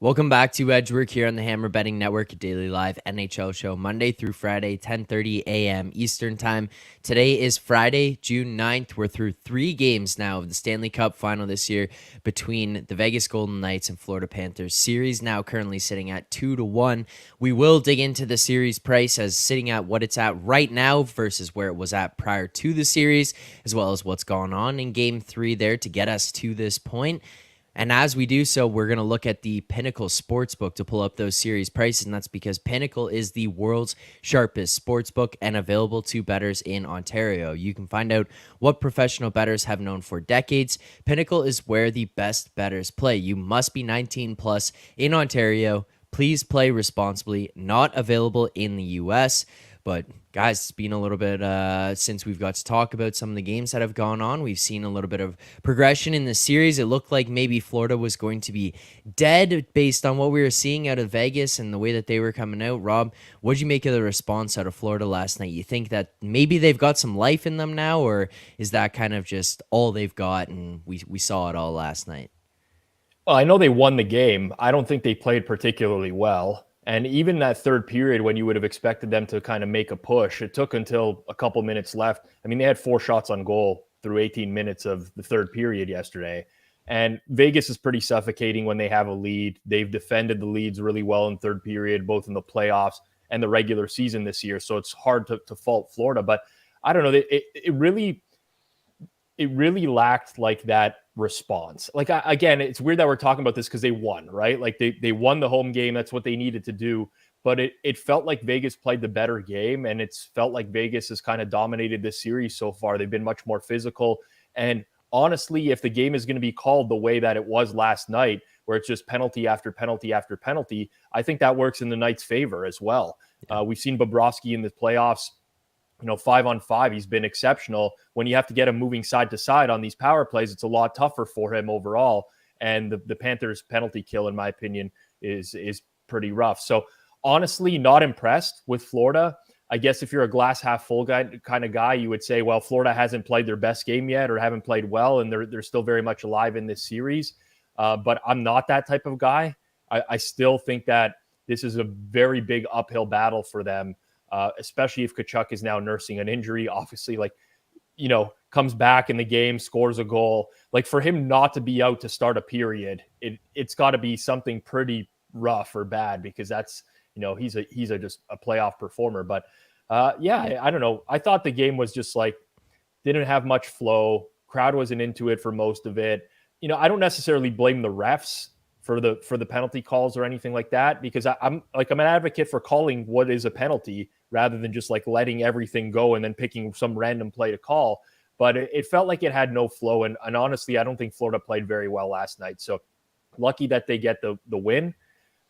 Welcome back to Edgework here on the Hammer Betting Network, a daily live NHL show, Monday through Friday, 10:30 a.m. Eastern Time. Today is Friday, June 9th. We're through 3 games now of the Stanley Cup Final this year between the Vegas Golden Knights and Florida Panthers. Series now currently sitting at 2-1. We will dig into the series price as sitting at what it's at right now versus where it was at prior to the series, as well as what's gone on in Game 3 there to get us to this point. And as we do so, we're going to look at the Pinnacle Sportsbook to pull up those series prices, and that's because Pinnacle is the world's sharpest sportsbook and available to bettors in Ontario. You can find out what professional bettors have known for decades. Pinnacle is where the best bettors play. You must be 19 plus in Ontario. Please play responsibly. Not available in the U.S., but guys, it's been a little bit since we've got to talk about some of the games that have gone on. We've seen a little bit of progression in the series. It looked like maybe Florida was going to be dead based on what we were seeing out of Vegas and the way that they were coming out. Rob, what did you make of the response out of Florida last night? You think that maybe they've got some life in them now, or is that kind of just all they've got and we saw it all last night? Well, I know they won the game. I don't think they played particularly well. And even that third period, when you would have expected them to kind of make a push, it took until a couple minutes left. I mean, they had 4 shots on goal through 18 minutes of the third period yesterday. And Vegas is pretty suffocating when they have a lead. They've defended the leads really well in third period, both in the playoffs and the regular season this year. So it's hard to fault Florida. But I don't know. It really lacked like that response. Like, again, it's weird that we're talking about this because they won, right? Like they won the home game. That's what they needed to do. But it felt like Vegas played the better game, and it's felt like Vegas has kind of dominated this series so far. They've been much more physical. And honestly, if the game is going to be called the way that it was last night, where it's just penalty after penalty after penalty, I think that works in the Knights' favor as well. We've seen Bobrovsky in the playoffs, 5-on-5, he's been exceptional. When you have to get him moving side to side on these power plays, it's a lot tougher for him overall. And the Panthers' penalty kill, in my opinion, is pretty rough. So honestly, not impressed with Florida. I guess if you're a glass half full kind of guy, you would say, well, Florida hasn't played their best game yet or haven't played well, and they're still very much alive in this series. But I'm not that type of guy. I still think that this is a very big uphill battle for them. Especially if Tkachuk is now nursing an injury, obviously, comes back in the game, scores a goal. Like, for him not to be out to start a period, it's got to be something pretty rough or bad, because that's, he's just a playoff performer. But I don't know. I thought the game was just didn't have much flow. Crowd wasn't into it for most of it. I don't necessarily blame the refs for the penalty calls or anything like that, because I'm an advocate for calling what is a penalty rather than just letting everything go and then picking some random play to call. But it felt like it had no flow. And honestly, I don't think Florida played very well last night. So lucky that they get the win.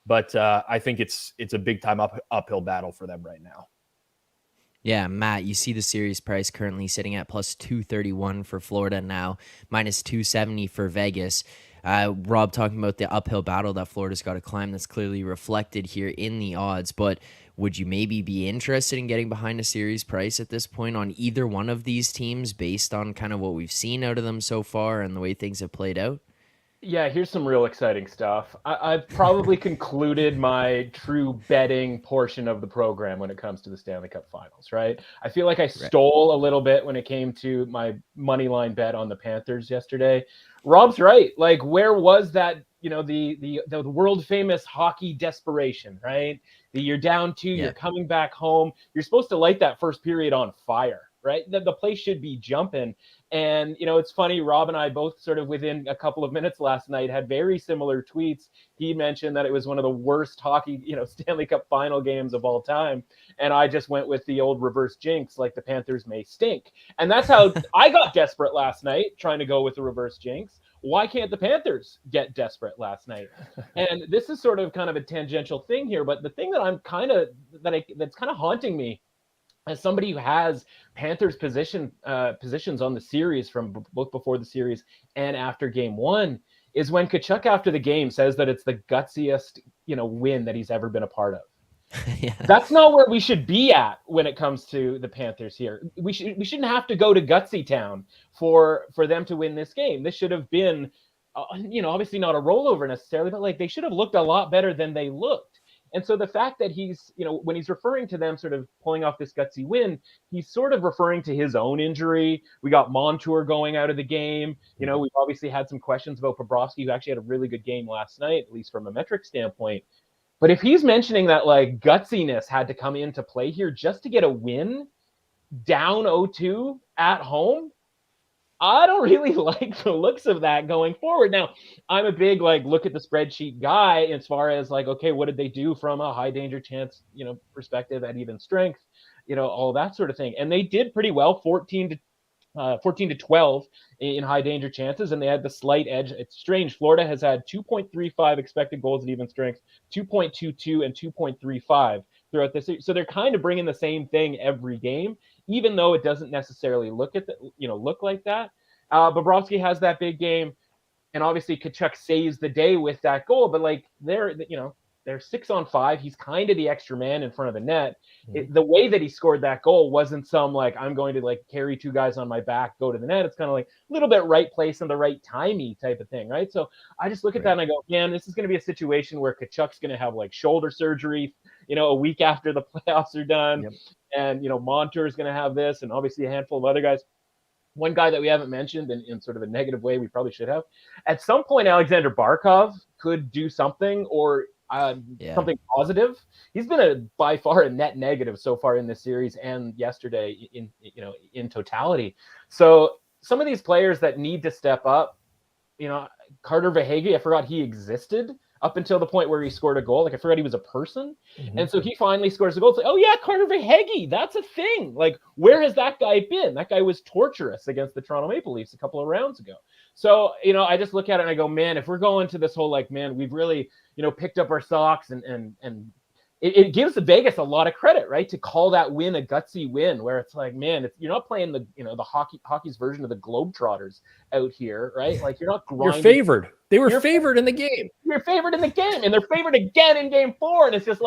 But I think it's a big time uphill battle for them right now. Yeah, Matt, you see the series price currently sitting at plus 231 for Florida now, minus 270 for Vegas. Rob talking about the uphill battle that Florida's got to climb. That's clearly reflected here in the odds. But would you maybe be interested in getting behind a series price at this point on either one of these teams based on kind of what we've seen out of them so far and the way things have played out? Yeah, here's some real exciting stuff. I've probably concluded my true betting portion of the program when it comes to the Stanley Cup Finals, right? I feel like I stole a little bit when it came to my money line bet on the Panthers yesterday. Rob's right. Like, where was that, the world famous hockey desperation, right? You're down 2, you're coming back home. You're supposed to light that first period on fire, right? The place should be jumping. And, it's funny, Rob and I both sort of within a couple of minutes last night had very similar tweets. He mentioned that it was one of the worst hockey, Stanley Cup final games of all time. And I just went with the old reverse jinx, like the Panthers may stink. And that's how I got desperate last night, trying to go with the reverse jinx. Why can't the Panthers get desperate last night? And this is sort of kind of a tangential thing here, but the thing that I'm that's kind of haunting me as somebody who has Panthers positions on the series from both before the series and after game 1 is when Tkachuk after the game says that it's the gutsiest, win that he's ever been a part of. Yeah. That's not where we should be at when it comes to the Panthers here. We shouldn't have to go to gutsy town for them to win this game. This should have been obviously not a rollover necessarily, but like they should have looked a lot better than they looked. And so the fact that he's, when he's referring to them sort of pulling off this gutsy win, he's sort of referring to his own injury. We got Montour going out of the game. We've obviously had some questions about Bobrovsky, who actually had a really good game last night, at least from a metric standpoint. But if he's mentioning that like gutsiness had to come into play here just to get a win down 0-2 at home, I don't really like the looks of that going forward. Now, I'm a big look at the spreadsheet guy as far as okay, what did they do from a high danger chance, perspective at even strength, all that sort of thing. And they did pretty well, 14 to 12 in high danger chances, and they had the slight edge. It's strange. Florida has had 2.35 expected goals at even strength, 2.22 and 2.35 throughout this. So they're kind of bringing the same thing every game, even though it doesn't necessarily look like that. Bobrovsky has that big game, and obviously Tkachuk saves the day with that goal. But they're 6-on-5. He's kind of the extra man in front of the net. The way that he scored that goal wasn't some I'm going to carry two guys on my back, go to the net. It's kind of a little bit right place and the right timey type of thing, right? So I just look at that and I go, man, this is going to be a situation where Tkachuk's going to have shoulder surgery, a week after the playoffs are done. Yep. And, Montour is going to have this, and obviously a handful of other guys. One guy that we haven't mentioned in sort of a negative way, we probably should have. At some point, Alexander Barkov could do something or something positive. He's been by far a net negative so far in this series and yesterday in totality. So some of these players that need to step up, Carter Verhaeghe, I forgot he existed up until the point where he scored a goal. I forgot he was a person. Mm-hmm. And so he finally scores a goal. It's oh yeah, Carter Verhaeghe, that's a thing. Where has that guy been? That guy was torturous against the Toronto Maple Leafs a couple of rounds ago. So, I just look at it and I go, man, if we're going to this whole man, we've really, picked up our socks and it gives Vegas a lot of credit, right? To call that win a gutsy win, where it's man, you're not playing the hockey's version of the Globetrotters out here, right? You're not grinding. You're favored. They were favored in the game. You're favored in the game, and they're favored again in Game 4. And it's just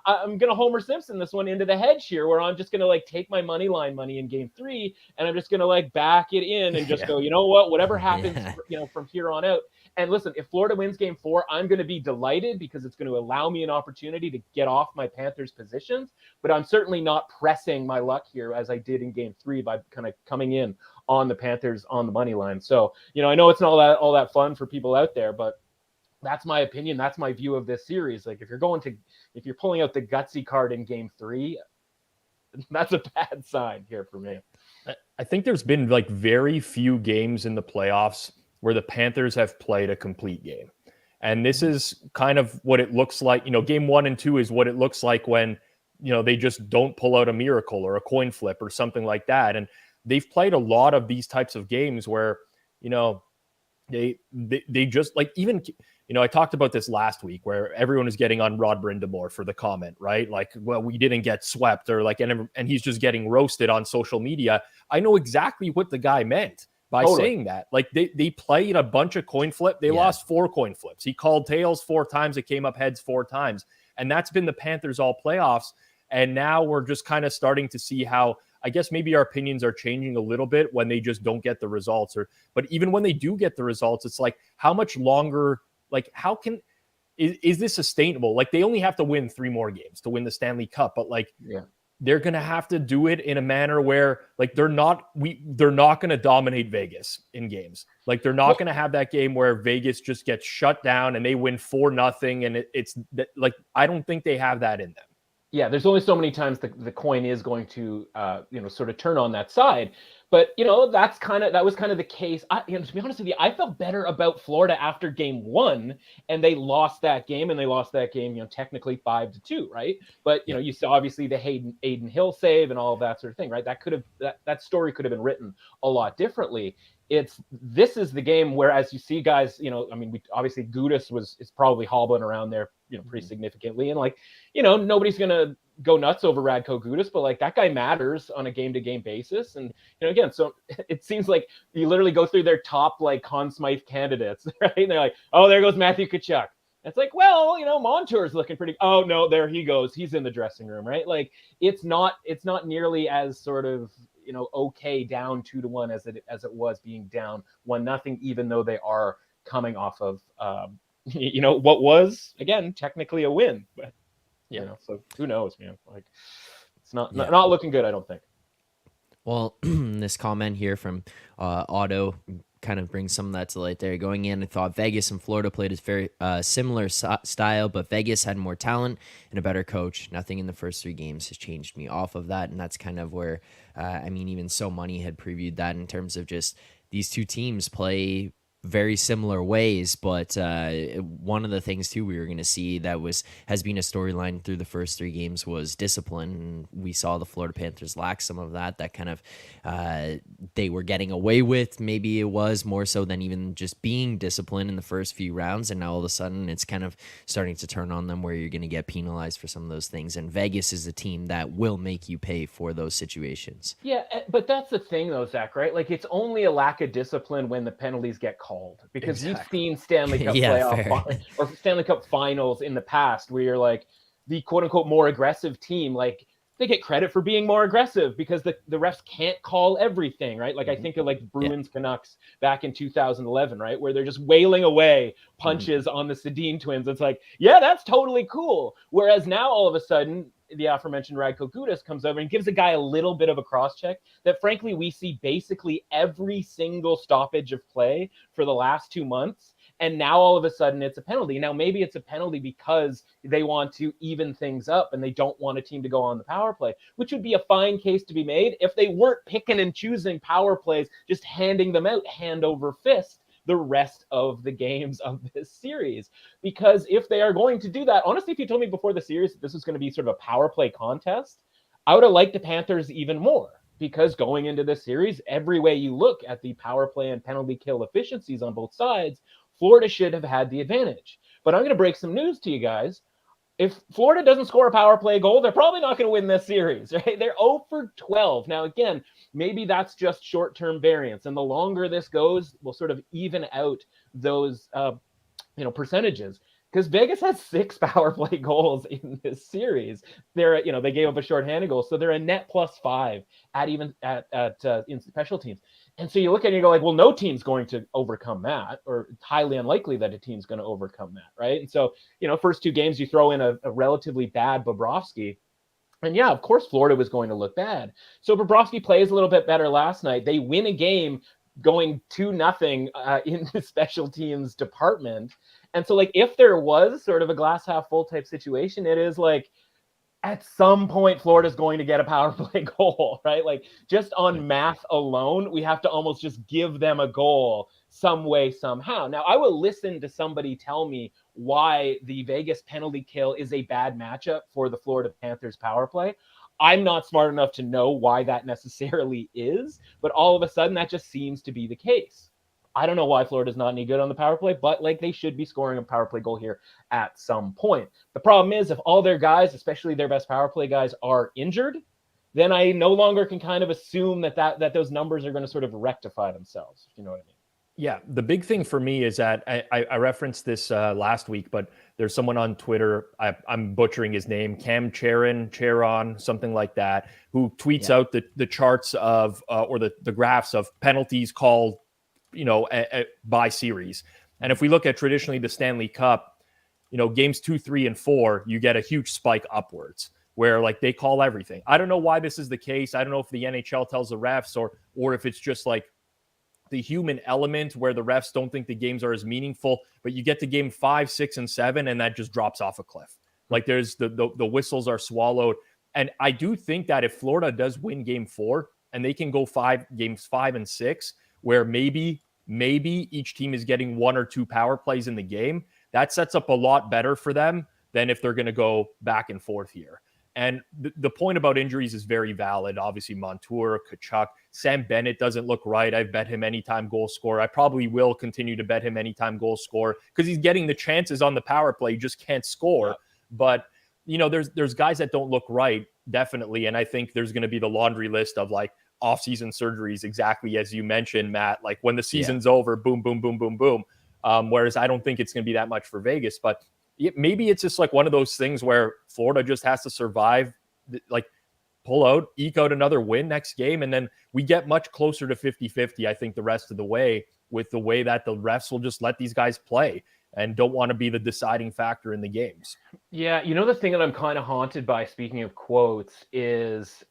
I'm gonna Homer Simpson this one into the hedge here, where I'm just gonna take my money line money in Game 3, and I'm just gonna back it in and just go, you know what, whatever happens, from here on out. And listen, if Florida wins Game 4, I'm going to be delighted because it's going to allow me an opportunity to get off my Panthers positions. But I'm certainly not pressing my luck here as I did in Game 3 by kind of coming in on the Panthers on the money line. So, I know it's not all that fun for people out there, but that's my opinion. That's my view of this series. If you're pulling out the gutsy card in Game 3, that's a bad sign here for me. I think there's been very few games in the playoffs where the Panthers have played a complete game. And this is kind of what it looks like. Game 1 and 2 is what it looks like when, they just don't pull out a miracle or a coin flip or something like that. And they've played a lot of these types of games where, they just even, I talked about this last week where everyone is getting on Rod Brindamore for the comment, right? Well, we didn't get swept or and he's just getting roasted on social media. I know exactly what the guy meant by saying that. They played a bunch of coin flip. They lost 4 coin flips. He called tails 4 times. It came up heads 4 times. And that's been the Panthers all playoffs. And now we're just kind of starting to see how, I guess maybe our opinions are changing a little bit when they just don't get the results. But even when they do get the results, it's how much longer, is this sustainable? They only have to win 3 more games to win the Stanley Cup. But they're going to have to do it in a manner where they're not going to dominate Vegas in games. They're not going to have that game where Vegas just gets shut down and they win 4-0. And it's I don't think they have that in them. Yeah, there's only so many times the coin is going to, sort of turn on that side. But, that was kind of the case. To be honest with you, I felt better about Florida after Game 1, and they lost that game, technically 5-2, right? But, you saw obviously the Aiden Hill save and all of that sort of thing, right? That story could have been written a lot differently. This is the game where, as you see guys, obviously Gudas is probably hobbling around there, pretty significantly. And nobody's going to go nuts over Radko Gudas, but that guy matters on a game-to-game basis. And, again, so it seems like you literally go through their top Conn Smythe candidates, right? And they're oh, there goes Matthew Tkachuk. It's well, Montour's looking pretty. Oh no, there he goes. He's in the dressing room, right? It's not nearly as sort of, okay, down 2-1 as it was being down 1-0, even though they are coming off of, what was, again, technically a win. But, so who knows, man? Like, it's not looking good, I don't think. Well, this comment here from Otto kind of brings some of that to light there. Going in, I thought Vegas and Florida played a very similar style, but Vegas had more talent and a better coach. Nothing in the first 3 games has changed me off of that, and that's kind of where, even So Money had previewed that in terms of just these two teams play very similar ways, but one of the things too we were going to see that has been a storyline through the first 3 games was discipline, and we saw the Florida Panthers lack some of that kind of they were getting away with. Maybe it was more so than even just being disciplined in the first few rounds, and now all of a sudden it's kind of starting to turn on them where you're going to get penalized for some of those things, and Vegas is a team that will make you pay for those situations. Yeah, but that's the thing though, Zach, right? Like, it's only a lack of discipline when the penalties get called, because we've seen Stanley Cup or Stanley Cup Finals in the past where you're like the quote unquote more aggressive team, like they get credit for being more aggressive because the refs can't call everything, right? Like I think of like Bruins Canucks back in 2011, right? Where they're just wailing away punches on the Sedin twins. It's like, yeah, that's totally cool. Whereas now all of a sudden, the aforementioned Radko Gudas comes over and gives a guy a little bit of a cross check that frankly we see basically every single stoppage of play for the last 2 months. And now all of a sudden it's a penalty. Now maybe it's a penalty because they want to even things up and they don't want a team to go on the power play, which would be a fine case to be made if they weren't picking and choosing power plays, just handing them out hand over fist the rest of the games of this series. Because if they are going to do that, honestly, if you told me before the series that this was going to be sort of a power play contest, I would have liked the Panthers even more, because going into this series, every way you look at the power play and penalty kill efficiencies on both sides, Florida should have had the advantage. But I'm going to break some news to you guys. If Florida doesn't score a power play goal, they're probably not going to win this series, right? They're 0 for 12. Now, again, maybe that's just short-term variance. And the longer this goes, we'll sort of even out those, percentages. Because Vegas has 6 power play goals in this series. They're, they gave up a shorthanded goal, so they're a net +5 in special teams. And so you look at it and you go like, well, no team's going to overcome that, or it's highly unlikely that a team's going to overcome that, right? And so, first 2 games you throw in a relatively bad Bobrovsky, and yeah, of course Florida was going to look bad. So Bobrovsky plays a little bit better last night. They win a game going 2-0 in the special teams department. And so, like, if there was sort of a glass half full type situation, it is like, at some point, Florida's going to get a power play goal, right? Like, just on math alone, we have to almost just give them a goal some way, somehow. Now, I will listen to somebody tell me why the Vegas penalty kill is a bad matchup for the Florida Panthers power play. I'm not smart enough to know why that necessarily is, but all of a sudden, that just seems to be the case. I don't know why Florida's not any good on the power play, but like they should be scoring a power play goal here at some point. The problem is if all their guys, especially their best power play guys, are injured, then I no longer can kind of assume that those numbers are going to sort of rectify themselves. If you know what I mean? Yeah, the big thing for me is that I referenced this last week, but there's someone on Twitter, I'm butchering his name, Cam Charon, something like that, who tweets out the charts of or the graphs of penalties called by series. And if we look at traditionally the Stanley Cup, games 2, 3, and 4, you get a huge spike upwards where like they call everything. I don't know why this is the case. I don't know if the NHL tells the refs or if it's just like the human element where the refs don't think the games are as meaningful, but you get to game 5, 6, and 7, and that just drops off a cliff. Like there's the whistles are swallowed. And I do think that if Florida does win game 4 and they can go games 5 and 6, where maybe each team is getting 1 or 2 power plays in the game, that sets up a lot better for them than if they're going to go back and forth here. And the point about injuries is very valid. Obviously, Montour, Tkachuk, Sam Bennett doesn't look right. I've bet him anytime goal scorer. I probably will continue to bet him anytime goal scorer because he's getting the chances on the power play. You just can't score. Yeah. But, there's guys that don't look right, definitely. And I think there's going to be the laundry list of like, off-season surgeries, exactly as you mentioned, Matt, like when the season's over, boom, boom, boom, boom, boom. Whereas I don't think it's going to be that much for Vegas, but maybe it's just like one of those things where Florida just has to survive. Like pull out, eke out another win next game. And then we get much closer to 50-50, I think, the rest of the way, with the way that the refs will just let these guys play and don't want to be the deciding factor in the games. Yeah, the thing that I'm kind of haunted by, speaking of quotes, is,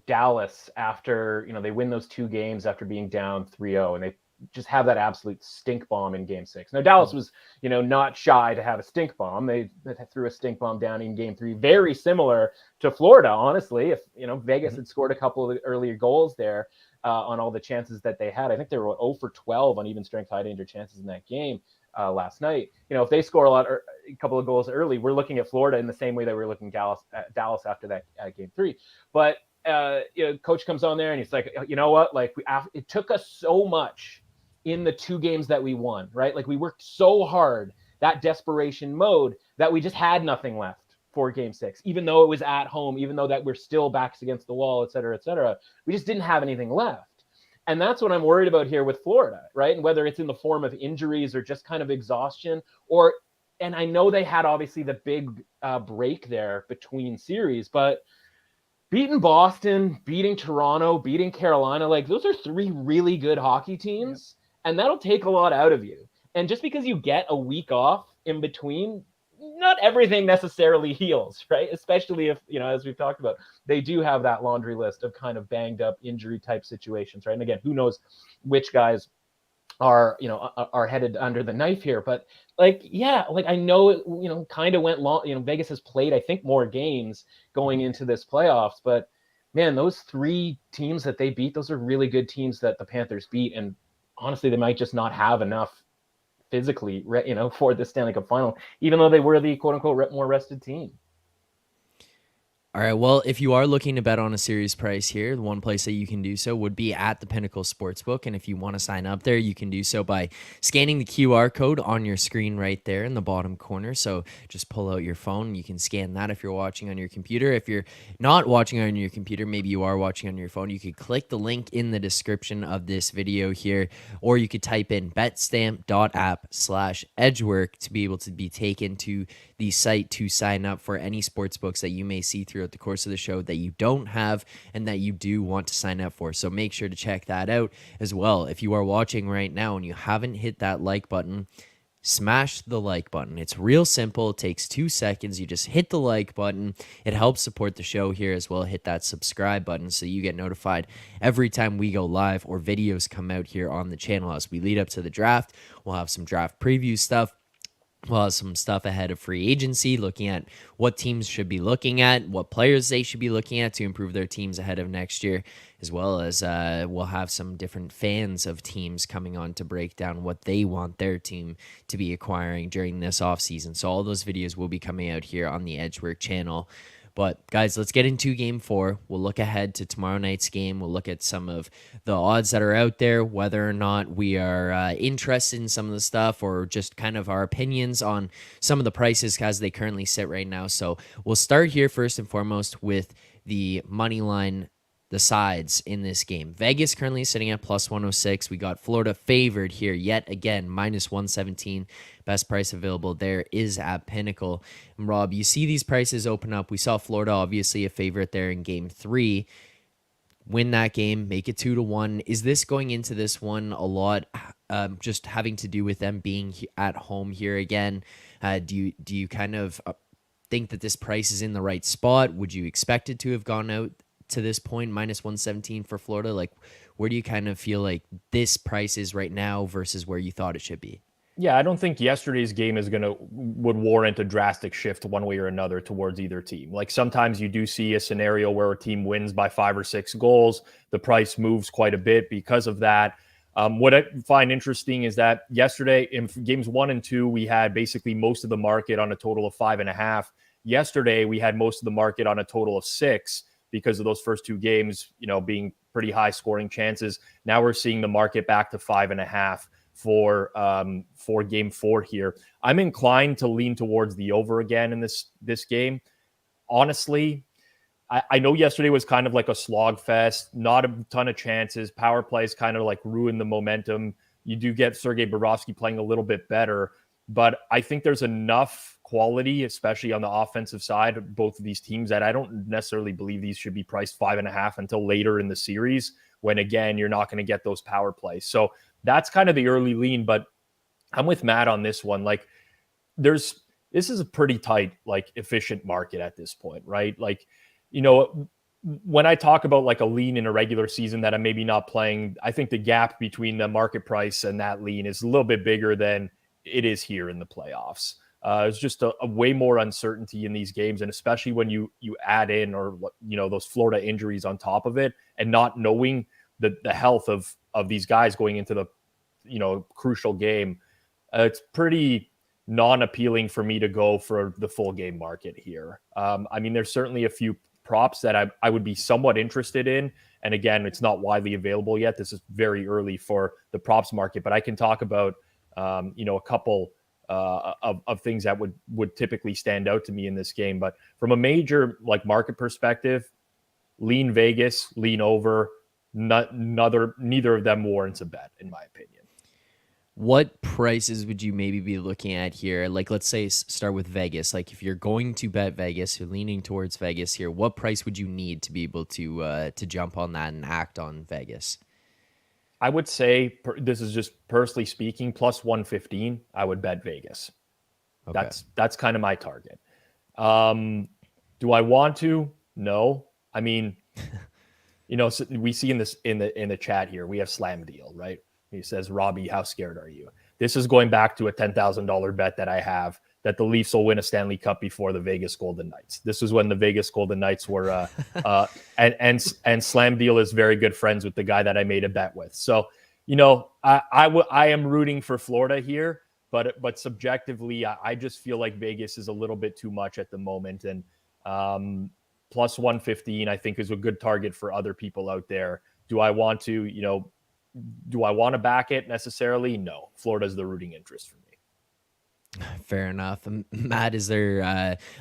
Dallas, after, they win those 2 games after being down 3-0, and they just have that absolute stink bomb in game 6. Now, Dallas was, not shy to have a stink bomb. They threw a stink bomb down in game 3, very similar to Florida, honestly. If, Vegas had scored a couple of the earlier goals there on all the chances that they had. I think they were 0 for 12 on even strength high danger chances in that game last night. If they score a couple of goals early, we're looking at Florida in the same way that we're looking at Dallas after that game 3. But coach comes on there and he's like, you know what? Like, it took us so much in the 2 games that we won, right? Like, we worked so hard, that desperation mode, that we just had nothing left for game 6, even though it was at home, even though that we're still backs against the wall, et cetera, et cetera. We just didn't have anything left. And that's what I'm worried about here with Florida, right? And whether it's in the form of injuries or just kind of exhaustion, and I know they had obviously the big break there between series, but beating Boston, beating Toronto, beating Carolina, like, those are 3 really good hockey teams. Yep. And that'll take a lot out of you. And just because you get a week off in between, not everything necessarily heals, right? Especially if, as we've talked about, they do have that laundry list of kind of banged up injury type situations, right? And again, who knows which guys are headed under the knife here. But I know it, kind of went long. Vegas has played, I think, more games going into this playoffs, but man, those 3 teams that they beat, those are really good teams that the Panthers beat. And honestly, they might just not have enough physically, for the Stanley Cup final, even though they were the quote unquote more rested team. All right, well, if you are looking to bet on a series price here, the one place that you can do so would be at the Pinnacle Sportsbook. And if you want to sign up there, you can do so by scanning the QR code on your screen right there in the bottom corner. So just pull out your phone. You can scan that if you're watching on your computer. If you're not watching on your computer, maybe you are watching on your phone, you could click the link in the description of this video here, or you could type in betstamp.app/edgework to be able to be taken to the site to sign up for any sportsbooks that you may see throughout the course of the show that you don't have and that you do want to sign up for. So make sure to check that out as well. If you are watching right now and you haven't hit that like button, smash the like button. It's real simple. It takes 2 seconds. You just hit the like button. It helps support the show here as well. Hit that subscribe button so you get notified every time we go live or videos come out here on the channel. As we lead up to the draft, we'll have some draft preview stuff. We'll have some stuff ahead of free agency, looking at what teams should be looking at, what players they should be looking at to improve their teams ahead of next year, as well as we'll have some different fans of teams coming on to break down what they want their team to be acquiring during this offseason. So all those videos will be coming out here on the Edgework channel. But, guys, let's get into Game 4. We'll look ahead to tomorrow night's game. We'll look at some of the odds that are out there, whether or not we are interested in some of the stuff or just kind of our opinions on some of the prices as they currently sit right now. So we'll start here first and foremost with the money line, the sides in this game. Vegas currently sitting at plus 106. We got Florida favored here yet again, minus 117. Best price available there is at Pinnacle. And Rob, you see these prices open up. We saw Florida obviously a favorite there in game 3. Win that game, make it 2-1. Is this going into this one a lot just having to do with them being at home here again? Do you kind of think that this price is in the right spot? Would you expect it to have gone out to this point, minus 117 for Florida? Like, where do you kind of feel like this price is right now versus where you thought it should be? Yeah, I don't think yesterday's game would warrant a drastic shift one way or another towards either team. Like, sometimes you do see a scenario where a team wins by 5 or 6 goals. The price moves quite a bit because of that. What I find interesting is that yesterday in games 1 and 2, we had basically most of the market on a total of 5.5. Yesterday, we had most of the market on a total of 6 because of those first 2 games, being pretty high scoring chances. Now we're seeing the market back to 5.5 for game 4 here. I'm inclined to lean towards the over again in this game. Honestly, I know yesterday was kind of like a slog fest, not a ton of chances. Power plays kind of like ruined the momentum. You do get Sergei Bobrovsky playing a little bit better, but I think there's enough quality, especially on the offensive side of both of these teams, that I don't necessarily believe these should be priced 5.5 until later in the series, when again, you're not going to get those power plays. So that's kind of the early lean, but I'm with Matt on this one. Like this is a pretty tight, like efficient market at this point, right? Like, when I talk about like a lean in a regular season that I'm maybe not playing, I think the gap between the market price and that lean is a little bit bigger than it is here in the playoffs. It's just a way more uncertainty in these games, and especially when you add in, or those Florida injuries on top of it, and not knowing the health of these guys going into the crucial game. It's pretty non-appealing for me to go for the full game market here. I mean, there's certainly a few props that I would be somewhat interested in. And again, it's not widely available yet. This is very early for the props market, but I can talk about, a couple of things that would typically stand out to me in this game. But from a major like market perspective, lean Vegas, lean over, neither of them warrants a bet, in my opinion. What prices would you maybe be looking at here? Like, let's say start with Vegas. Like, if you're going to bet Vegas, you're leaning towards Vegas here, what price would you need to be able to jump on that and act on Vegas? I would say, this is just personally speaking, plus 115, I would bet Vegas. Okay. That's kind of my target. Do I want to? No. I mean, so we see in the chat here, we have Slam Deal, right? He says, Robbie, how scared are you? This is going back to a $10,000 bet that I have that the Leafs will win a Stanley Cup before the Vegas Golden Knights. This is when the Vegas Golden Knights were, and Slam Deal is very good friends with the guy that I made a bet with. So, I am rooting for Florida here, but subjectively, I just feel like Vegas is a little bit too much at the moment. And plus 115, I think, is a good target for other people out there. Do I want to, back it necessarily? No. Florida's the rooting interest for me. Fair enough. Matt, is there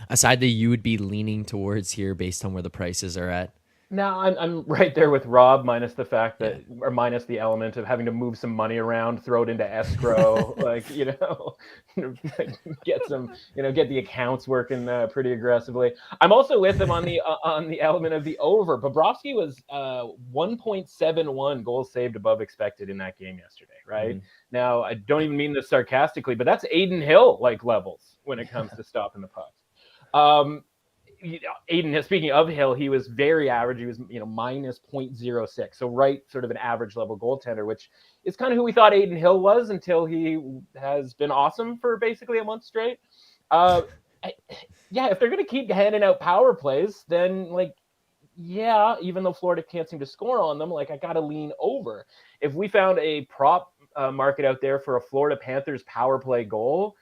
a side that you would be leaning towards here based on where the prices are at? No, I'm right there with Rob, minus the fact that, or minus the element of having to move some money around, throw it into escrow, get some, get the accounts working pretty aggressively. I'm also with him on the element of the over. Bobrovsky was 1.71 goals saved above expected in that game yesterday, right? Mm-hmm. Now, I don't even mean this sarcastically, but that's Adin Hill like levels when it comes to stopping the puck. Adin, speaking of Hill, he was very average. He was, minus 0.06. So right sort of an average level goaltender, which is kind of who we thought Adin Hill was until he has been awesome for basically a month straight. If they're going to keep handing out power plays, then even though Florida can't seem to score on them, I got to lean over. If we found a prop market out there for a Florida Panthers power play goal,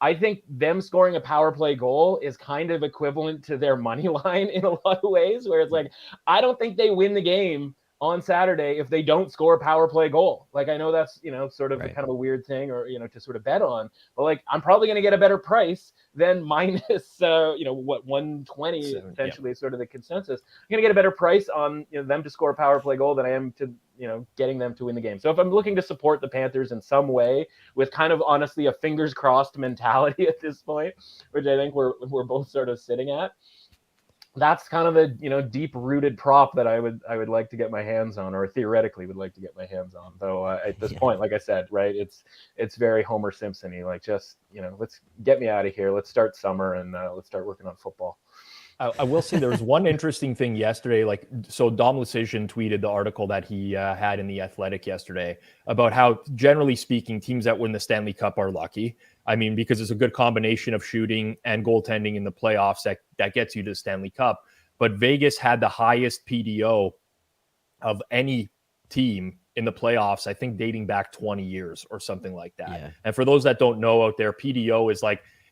I think them scoring a power play goal is kind of equivalent to their money line in a lot of ways, where it's I don't think they win the game on Saturday if they don't score a power play goal. I know that's, sort of kind of a weird thing, or, to sort of bet on, but I'm probably going to get a better price than minus, 120 essentially is sort of the consensus. I'm going to get a better price on them to score a power play goal than I am to, getting them to win the game. So if I'm looking to support the Panthers in some way with kind of honestly a fingers crossed mentality at this point, which I think we're both sort of sitting at, that's kind of a deep rooted prop that I would like to get my hands on, or theoretically would like to get my hands on. Though at this point, like I said, right, it's very Homer Simpson-y. Let's get me out of here. Let's start summer and let's start working on football. I will say there was one interesting thing yesterday. So Dom Lucian tweeted the article that he had in The Athletic yesterday about how, generally speaking, teams that win the Stanley Cup are lucky. I mean, because it's a good combination of shooting and goaltending in the playoffs that gets you to the Stanley Cup. But Vegas had the highest PDO of any team in the playoffs, I think dating back 20 years or something like that. Yeah. And for those that don't know out there, PDO is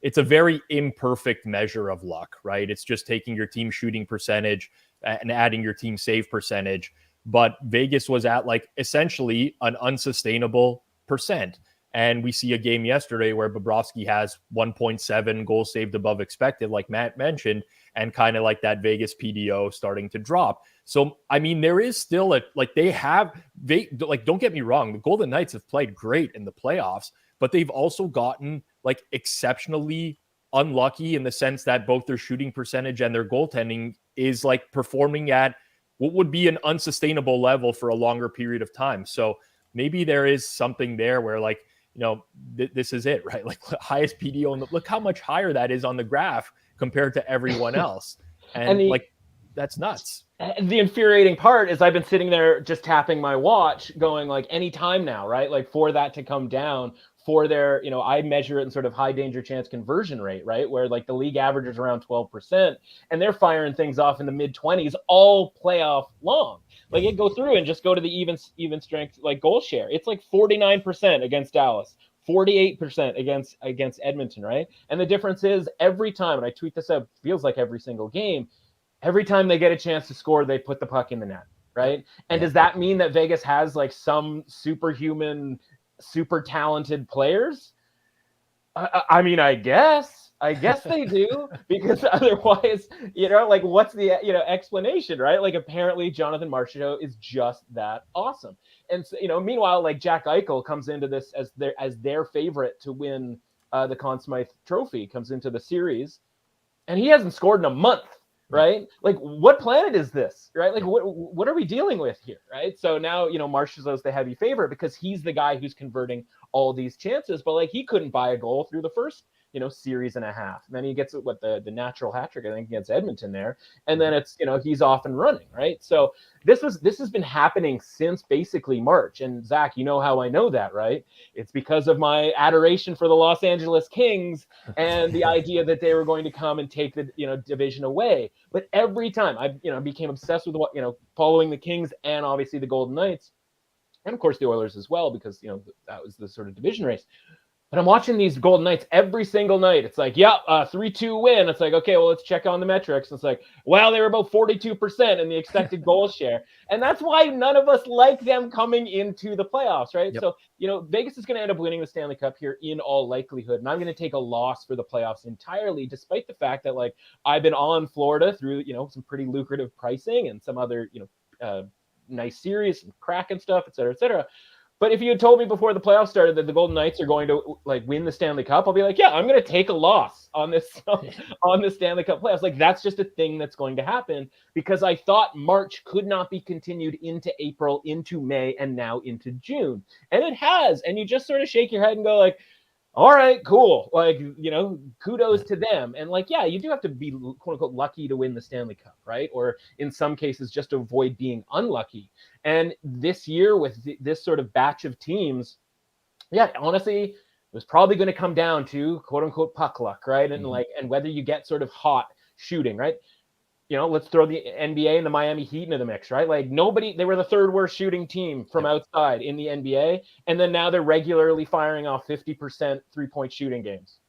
it's a very imperfect measure of luck, right? It's just taking your team shooting percentage and adding your team save percentage. But Vegas was at essentially an unsustainable percent. And we see a game yesterday where Bobrovsky has 1.7 goals saved above expected, like Matt mentioned, and kind of that Vegas PDO starting to drop. So, I mean, there is still don't get me wrong, the Golden Knights have played great in the playoffs, but they've also gotten exceptionally unlucky in the sense that both their shooting percentage and their goaltending is like performing at what would be an unsustainable level for a longer period of time. So maybe there is something there where like, this is it, right? Like highest PDO, look how much higher that is on the graph compared to everyone else. And that's nuts. The infuriating part is I've been sitting there just tapping my watch going like any time now, right? Like for that to come down for their, I measure it in sort of high danger chance conversion rate, right? Where like the league average is around 12% and they're firing things off in the mid 20s all playoff long. Like it go through and just go to the even strength, like goal share. It's like 49% against Dallas, 48% against Edmonton, right? And the difference is every time, and I tweet this out, feels like every single game, every time they get a chance to score, they put the puck in the net, right? And does that mean that Vegas has like some superhuman, super talented players? I mean, I guess they do, because otherwise, like what's the, explanation, right? Like apparently Jonathan Marchessault is just that awesome. And so, meanwhile, like Jack Eichel comes into this as their favorite to win the Conn Smythe Trophy, comes into the series, and he hasn't scored in a month. Right? Like what planet is this? Right? Like what are we dealing with here? Right? So now, Marchessault's the heavy favorite because he's the guy who's converting all these chances, but like he couldn't buy a goal through the first, series and a half. And then he gets the natural hat trick, I think, against Edmonton there. And then it's, he's off and running, right? So this has been happening since basically March. And Zach, you know how I know that, right? It's because of my adoration for the Los Angeles Kings and the idea that they were going to come and take the, division away. But every time I, became obsessed with what, following the Kings and obviously the Golden Knights, and of course the Oilers as well, because, that was the sort of division race. But I'm watching these Golden Knights every single night. It's like, 3-2 win. It's like, okay, well, let's check on the metrics. It's like, well, they were about 42% in the expected goal share. And that's why none of us like them coming into the playoffs, right? Yep. So, Vegas is going to end up winning the Stanley Cup here in all likelihood. And I'm going to take a loss for the playoffs entirely, despite the fact that, like, I've been on Florida through, some pretty lucrative pricing and some other, nice series and crack and stuff, et cetera, et cetera. But if you had told me before the playoffs started that the Golden Knights are going to like win the Stanley Cup, I'll be like, yeah, I'm going to take a loss on this on the Stanley Cup playoffs. Like that's just a thing that's going to happen because I thought March could not be continued into April, into May, and now into June, and it has. And you just sort of shake your head and go like, all right, cool. Like, kudos to them. And like, yeah, you do have to be quote unquote lucky to win the Stanley Cup, right? Or in some cases, just avoid being unlucky. And this year with this sort of batch of teams, yeah, honestly, it was probably going to come down to quote unquote puck luck, right? And and whether you get sort of hot shooting, right? Let's throw the NBA and the Miami Heat into the mix, right? Like they were the third worst shooting team from outside in the NBA. And then now they're regularly firing off 50% 3-point shooting games.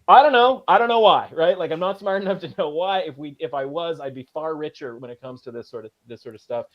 I don't know why, right? Like I'm not smart enough to know why. If I was, I'd be far richer when it comes to this sort of stuff.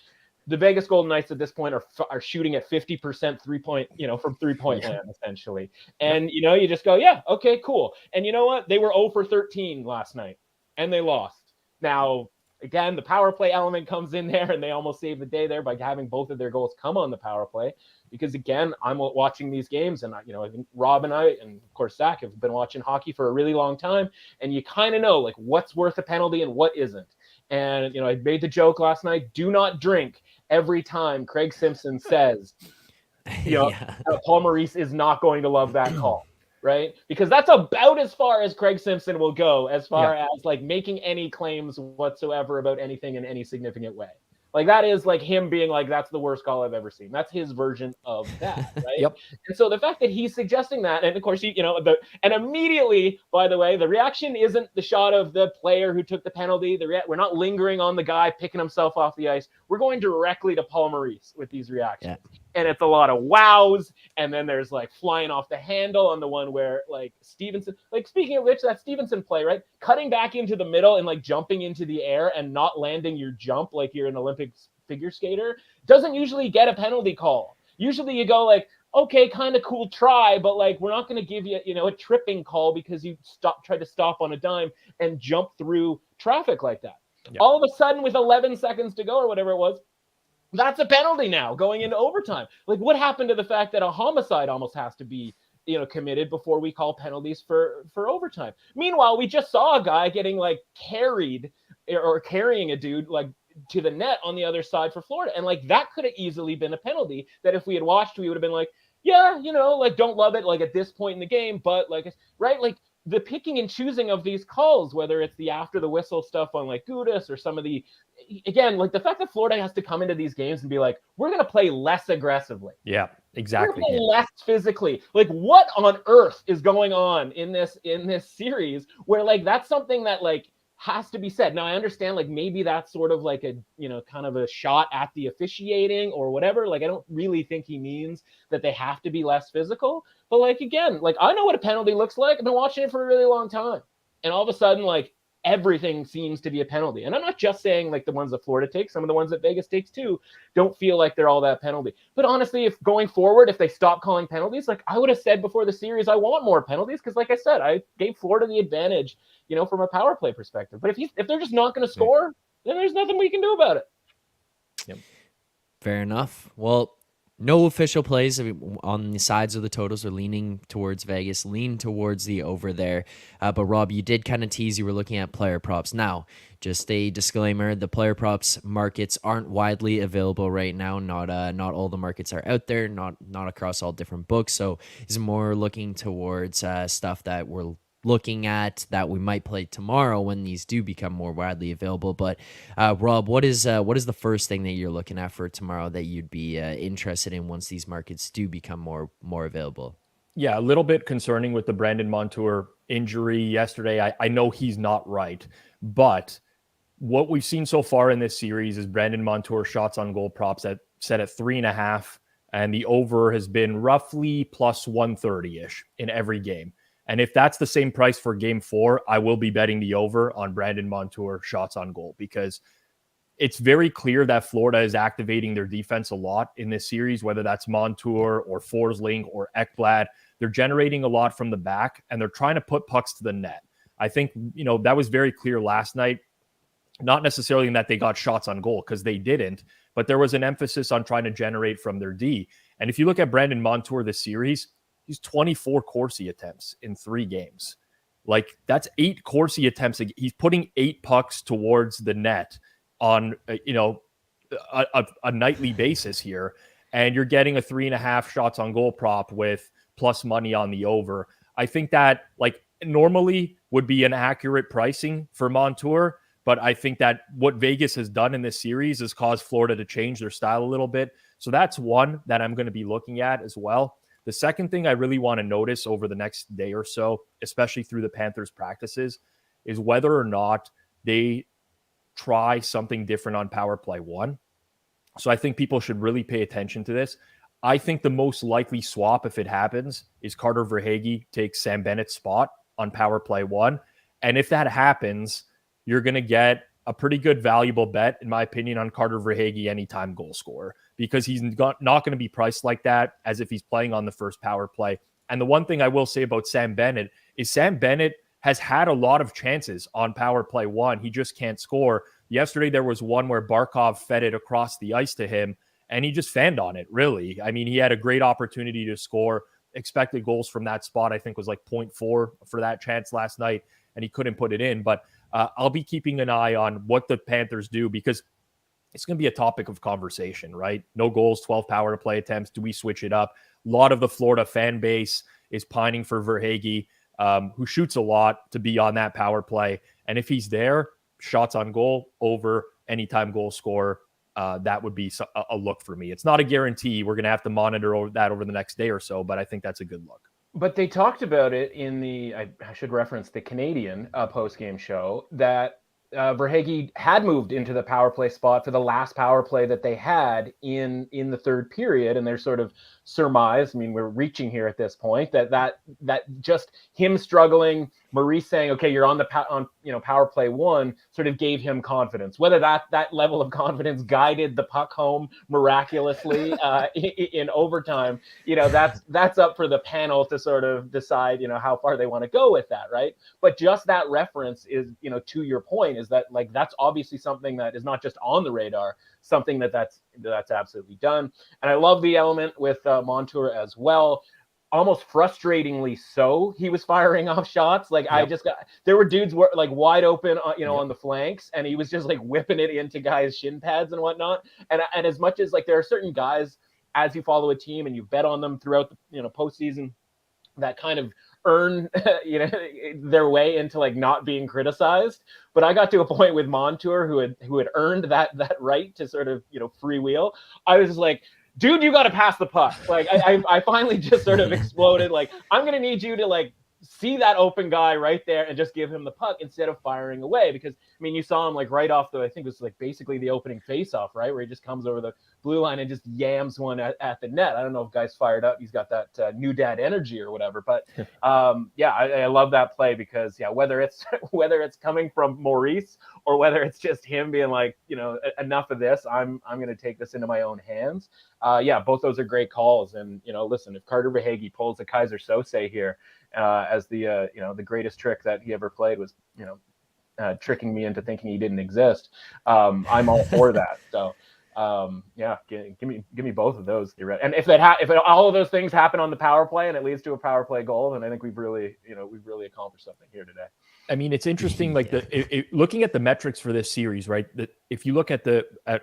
The Vegas Golden Knights at this point are shooting at 50% 3-point, from 3-point land essentially. And, you just go, yeah, okay, cool. And you know what? They were 0 for 13 last night and they lost. Now, again, the power play element comes in there and they almost saved the day there by having both of their goals come on the power play. Because again, I'm watching these games and, I think Rob and I, and of course, Zach have been watching hockey for a really long time. And you kind of know like what's worth a penalty and what isn't. And, I made the joke last night, do not drink every time Craig Simpson says, Paul Maurice is not going to love that call. Right? Because that's about as far as Craig Simpson will go as far as like making any claims whatsoever about anything in any significant way. Like that is like him being like, that's the worst call I've ever seen. That's his version of that. Right. Yep. And so the fact that he's suggesting that, and of course, and immediately, by the way, the reaction isn't the shot of the player who took the penalty. We're not lingering on the guy picking himself off the ice. We're going directly to Paul Maurice with these reactions. Yeah. And it's a lot of wows. And then there's like flying off the handle on the one where like Stevenson, like speaking of which, that Stevenson play, right? Cutting back into the middle and like jumping into the air and not landing your jump like you're an Olympic figure skater doesn't usually get a penalty call. Usually you go like, okay, kind of cool try, but like we're not going to give you, a tripping call because you tried to stop on a dime and jump through traffic like that. Yeah. All of a sudden with 11 seconds to go or whatever it was, that's a penalty now going into overtime. Like what happened to the fact that a homicide almost has to be, committed before we call penalties for overtime. Meanwhile, we just saw a guy getting like carried or carrying a dude like to the net on the other side for Florida. And like that could have easily been a penalty that if we had watched, we would have been like, yeah, like don't love it like at this point in the game, but like, right, like the picking and choosing of these calls, whether it's the after the whistle stuff on like Gudis or some of the, again, like the fact that Florida has to come into these games and be like, we're going to play less aggressively. Yeah, exactly. We're going to play less physically. Like what on earth is going on in this series where like, that's something that like has to be said. Now I understand like maybe that's sort of like a, kind of a shot at the officiating or whatever. Like, I don't really think he means that they have to be less physical, but like, again, like I know what a penalty looks like. I've been watching it for a really long time. And all of a sudden, like everything seems to be a penalty. And I'm not just saying like the ones that Florida takes, some of the ones that Vegas takes too, don't feel like they're all that penalty. But honestly, if going forward, if they stop calling penalties, like I would have said before the series, I want more penalties. Cause like I said, I gave Florida the advantage, from a power play perspective. But if they're just not going to score, then there's nothing we can do about it. Yep. Fair enough. Well, no official plays on the sides of the totals are leaning towards Vegas, lean towards the over there. But Rob, you did kind of tease you were looking at player props. Now, just a disclaimer, the player props markets aren't widely available right now. Not all the markets are out there, not across all different books. So it's more looking towards stuff that we're looking at that we might play tomorrow when these do become more widely available. But Rob, what is the first thing that you're looking at for tomorrow that you'd be interested in once these markets do become more available? Yeah, a little bit concerning with the Brandon Montour injury yesterday. I know he's not right, but what we've seen so far in this series is Brandon Montour shots on goal props set at 3.5, and the over has been roughly plus 130-ish in every game. And if that's the same price for game 4, I will be betting the over on Brandon Montour shots on goal, because it's very clear that Florida is activating their defense a lot in this series, whether that's Montour or Forsling or Ekblad. They're generating a lot from the back, and they're trying to put pucks to the net. I think, that was very clear last night, not necessarily in that they got shots on goal, because they didn't, but there was an emphasis on trying to generate from their D. And if you look at Brandon Montour this series, he's 24 Corsi attempts in 3 games. Like, that's 8 Corsi attempts. He's putting 8 pucks towards the net on, a nightly basis here. And you're getting a 3.5 shots on goal prop with plus money on the over. I think that like normally would be an accurate pricing for Montour, but I think that what Vegas has done in this series has caused Florida to change their style a little bit. So that's one that I'm going to be looking at as well. The second thing I really want to notice over the next day or so, especially through the Panthers practices, is whether or not they try something different on power play 1. So I think people should really pay attention to this. I think the most likely swap, if it happens, is Carter Verhaeghe takes Sam Bennett's spot on power play 1. And if that happens, you're going to get a pretty good valuable bet, in my opinion, on Carter Verhaeghe anytime goal scorer, because he's not going to be priced like that as if he's playing on the first power play. And the one thing I will say about Sam Bennett is Sam Bennett has had a lot of chances on power play 1. He just can't score. Yesterday, there was one where Barkov fed it across the ice to him, and he just fanned on it, really. I mean, he had a great opportunity to score. Expected goals from that spot, I think, was like 0.4 for that chance last night, and he couldn't put it in. But I'll be keeping an eye on what the Panthers do, because it's going to be a topic of conversation, right? No goals, 12 power play attempts. Do we switch it up? A lot of the Florida fan base is pining for Verhaeghe, who shoots a lot, to be on that power play. And if he's there, shots on goal, over, anytime goal scorer, that would be a look for me. It's not a guarantee. We're going to have to monitor that over the next day or so, but I think that's a good look. But they talked about it in I should reference the Canadian post-game show, that Verhaeghe had moved into the power play spot for the last power play that they had in the third period. And there's sort of surmise, I mean, we're reaching here at this point, that just him struggling, Maurice saying, okay, you're on the power play 1, sort of gave him confidence. Whether that level of confidence guided the puck home miraculously in overtime, that's up for the panel to sort of decide, how far they want to go with that, right? But just that reference is, to your point, is that like that's obviously something that is not just on the radar, something that's absolutely done. And I love the element with Montour as well. almost frustratingly so, he was firing off shots. Like there were dudes like wide open, on the flanks, and he was just like whipping it into guys' shin pads and whatnot. And as much as like there are certain guys, as you follow a team and you bet on them throughout the postseason, that kind of earn their way into like not being criticized. But I got to a point with Montour who had earned that right to sort of freewheel. I was just like, dude, you got to pass the puck. Like I finally just sort of exploded. Like, I'm gonna need you to like see that open guy right there and just give him the puck instead of firing away. Because I mean, you saw him like right off I think it was like basically the opening face-off, right, where he just comes over the blue line and just yams one at the net. I don't know if guys fired up. He's got that new dad energy or whatever. But I love that play because whether it's coming from Maurice or whether it's just him being like, enough of this, I'm going to take this into my own hands. Both those are great calls. And listen, if Carter Verhaeghe pulls a Kaiser Sose here as the greatest trick that he ever played was tricking me into thinking he didn't exist, I'm all for that. So. Give me both of those. And if all of those things happen on the power play and it leads to a power play goal, then I think we've really accomplished something here today. I mean, it's interesting, like looking at the metrics for this series, right? If you look at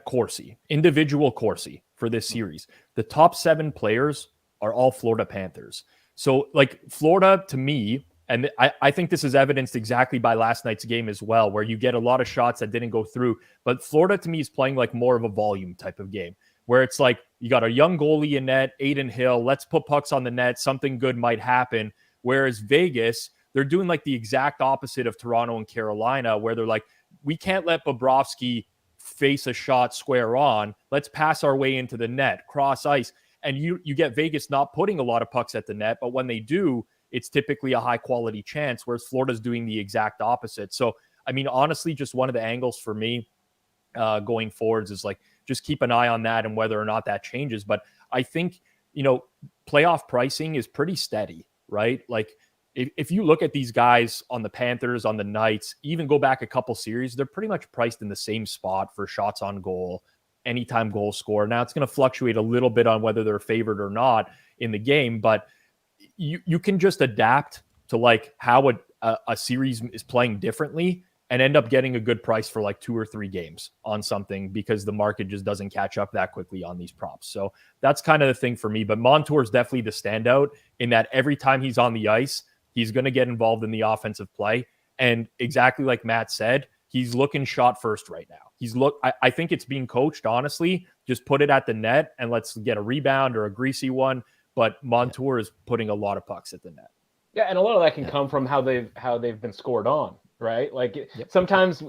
Corsi, individual Corsi for this series, the top 7 players are all Florida Panthers. So like Florida, to me, and I think this is evidenced exactly by last night's game as well, where you get a lot of shots that didn't go through. But Florida, to me, is playing like more of a volume type of game, where it's like you got a young goalie in net, Adin Hill, let's put pucks on the net, something good might happen. Whereas Vegas, they're doing like the exact opposite of Toronto and Carolina, where they're like, we can't let Bobrovsky face a shot square on. Let's pass our way into the net, cross ice. And you get Vegas not putting a lot of pucks at the net, but when they do, it's typically a high quality chance, whereas Florida's doing the exact opposite. So, I mean, honestly, just one of the angles for me going forwards is like, just keep an eye on that and whether or not that changes. But I think, playoff pricing is pretty steady, right? Like if you look at these guys on the Panthers, on the Knights, even go back a couple series, they're pretty much priced in the same spot for shots on goal, anytime goal score. Now it's going to fluctuate a little bit on whether they're favored or not in the game, but you can just adapt to like how a series is playing differently and end up getting a good price for like 2 or 3 games on something because the market just doesn't catch up that quickly on these props. So that's kind of the thing for me. But Montour is definitely the standout in that every time he's on the ice, he's going to get involved in the offensive play. And exactly like Matt said, he's looking shot first right now. I think it's being coached, honestly. Just put it at the net and let's get a rebound or a greasy one. But Montour is putting a lot of pucks at the net. Yeah, and a lot of that can come from how they've been scored on, right? Like sometimes,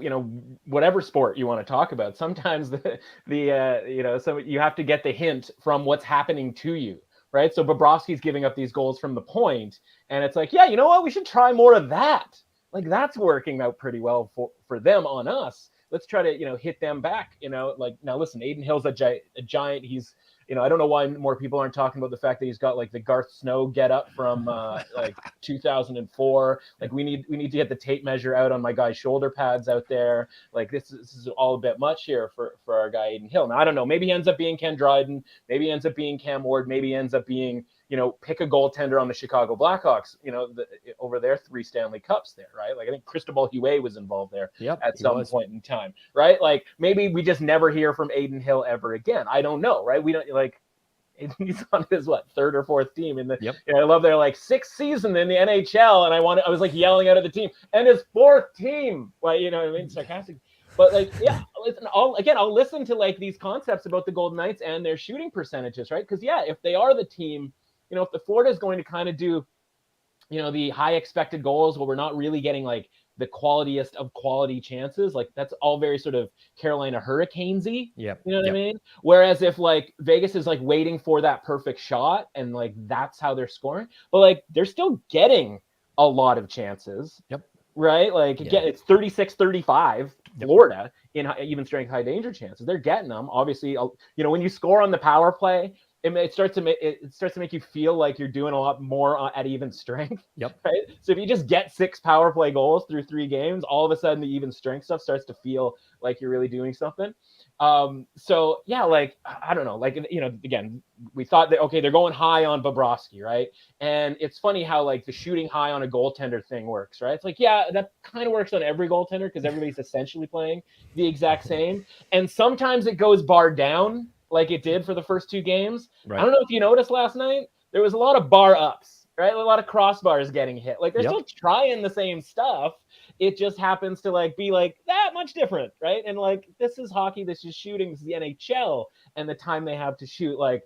whatever sport you want to talk about, sometimes so you have to get the hint from what's happening to you, right? So Bobrovsky's giving up these goals from the point, and it's like, you know what? We should try more of that. Like that's working out pretty well for them on us. Let's try to, hit them back, like now listen, Adin Hill's a giant. He's, I don't know why more people aren't talking about the fact that he's got like the Garth Snow get up from like 2004. Like we need to get the tape measure out on my guy's shoulder pads out there. Like this is all a bit much here for our guy Adin Hill. Now I don't know. Maybe he ends up being Ken Dryden. Maybe he ends up being Cam Ward. Maybe he ends up being pick a goaltender on the Chicago Blackhawks. Over their 3 Stanley Cups there, right? Like I think Cristobal Huet was involved there at some point in time, right? Like maybe we just never hear from Adin Hill ever again. I don't know, right? We don't like. He's on his 3rd or 4th team in the. I love their 6th season in the NHL, and I was like yelling out at the team and his 4th team. Like sarcastic. But listen, I'll listen to like these concepts about the Golden Knights and their shooting percentages, right? Because if they are the team, if the Florida is going to kind of do, the high expected goals where we're not really getting like the qualiest of quality chances, like that's all very sort of Carolina Hurricanes-y. You know what I mean? Whereas if like Vegas is like waiting for that perfect shot and like that's how they're scoring, but like they're still getting a lot of chances. Right? Like again, it's 36-35 Florida in even strength high danger chances. They're getting them. Obviously, when you score on the power play it starts to make you feel like you're doing a lot more at even strength. Yep. Right. So if you just get 6 power play goals through 3 games, all of a sudden the even strength stuff starts to feel like you're really doing something. So yeah, like, I don't know, like, again, we thought that, okay, they're going high on Bobrovsky, right? And it's funny how like the shooting high on a goaltender thing works, right? It's like, yeah, that kind of works on every goaltender because everybody's essentially playing the exact same. And sometimes it goes bar down like it did for the first 2 games. Right. I don't know if you noticed last night, there was a lot of bar ups, right? A lot of crossbars getting hit. Like they're still trying the same stuff. It just happens to like be like that much different, right? And like, this is hockey, this is shooting, this is the NHL, and the time they have to shoot, like,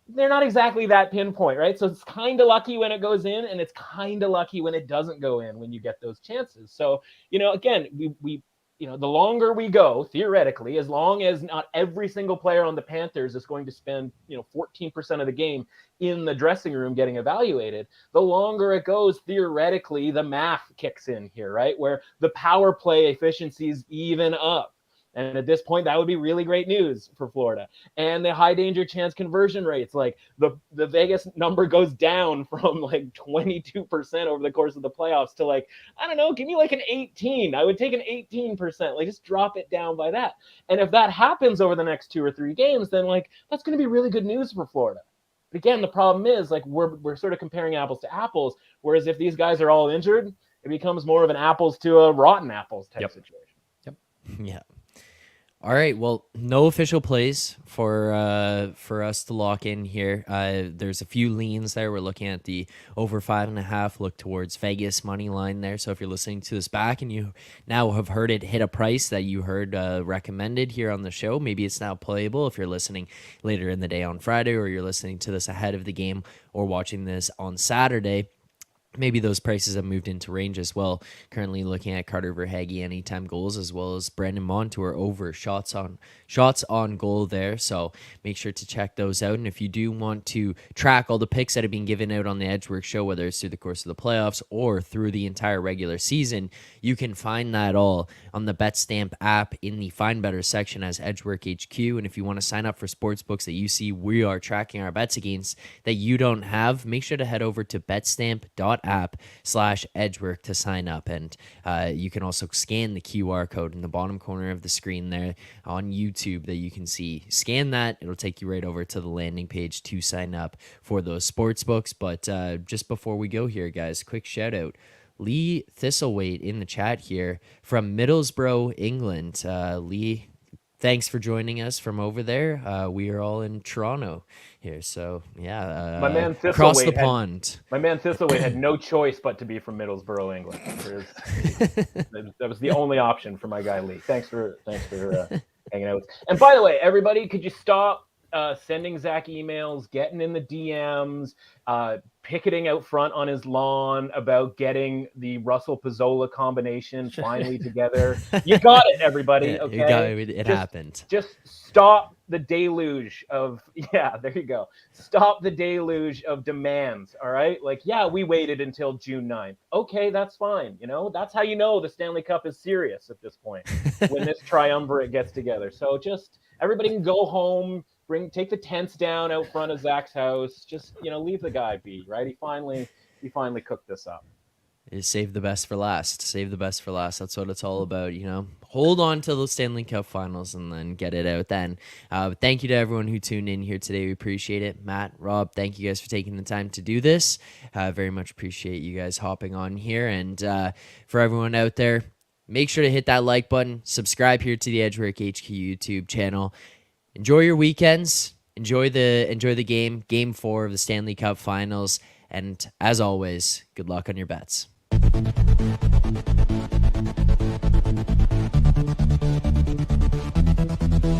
they're not exactly that pinpoint, right? So it's kind of lucky when it goes in, and it's kind of lucky when it doesn't go in when you get those chances. So, again, we the longer we go, theoretically, as long as not every single player on the Panthers is going to spend, 14% of the game in the dressing room getting evaluated, the longer it goes, theoretically, the math kicks in here, right? Where the power play efficiencies even up. And at this point, that would be really great news for Florida. And the high danger chance conversion rates, like the Vegas number goes down from like 22% over the course of the playoffs to like, I don't know, give me like an 18. I would take an 18%, like just drop it down by that. And if that happens over the next 2 or 3 games, then like, that's going to be really good news for Florida. But again, the problem is like, we're sort of comparing apples to apples. Whereas if these guys are all injured, it becomes more of an apples to a rotten apples type situation. Yep. Yeah. All right. Well, no official plays for us to lock in here. There's a few leans there. We're looking at the over 5.5. Look towards Vegas money line there. So if you're listening to this back and you now have heard it hit a price that you heard recommended here on the show, maybe it's now playable. If you're listening later in the day on Friday, or you're listening to this ahead of the game, or watching this on Saturday, maybe those prices have moved into range as well. Currently looking at Carter Verhaeghe anytime goals, as well as Brandon Montour over shots on goal there. So make sure to check those out. And if you do want to track all the picks that have been given out on the Edgework show, whether it's through the course of the playoffs or through the entire regular season, you can find that all on the BetStamp app in the Find Better section as Edgework HQ. And if you want to sign up for sportsbooks that you see we are tracking our bets against that you don't have, make sure to head over to betstamp.app/Edgework to sign up. And you can also scan the QR code in the bottom corner of the screen there on YouTube that you can see. Scan that. It'll take you right over to the landing page to sign up for those sports books. But just before we go here, guys, quick shout out. Lee Thistlewaite in the chat here from Middlesbrough, England. Lee, thanks for joining us from over there. We are all in Toronto here, so yeah. My man across the pond. My man Thistlewaite had no choice but to be from Middlesbrough, England. That was the only option for my guy Lee. Thanks for hanging out. And by the way, everybody, could you stop sending Zach emails, getting in the DMs, picketing out front on his lawn about getting the Russell Pizzola combination finally together? You got it, everybody. Yeah, okay, you got it. It happened. Just stop the deluge of there you go. Stop the deluge of demands. All right, like we waited until June 9th. Okay, that's fine. That's how you know the Stanley Cup is serious at this point when this triumvirate gets together. So just everybody can go home. Take the tents down out front of Zach's house. Just leave the guy be, right? He finally cooked this up. Save the best for last. Save the best for last. That's what it's all about. Hold on to the Stanley Cup Finals and then get it out then. Thank you to everyone who tuned in here today. We appreciate it. Matt, Rob, thank you guys for taking the time to do this. Very much appreciate you guys hopping on here. And for everyone out there, make sure to hit that like button. Subscribe here to the Edgework HQ YouTube channel. Enjoy your weekends. Enjoy the game 4 of the Stanley Cup Finals. And as always, good luck on your bets.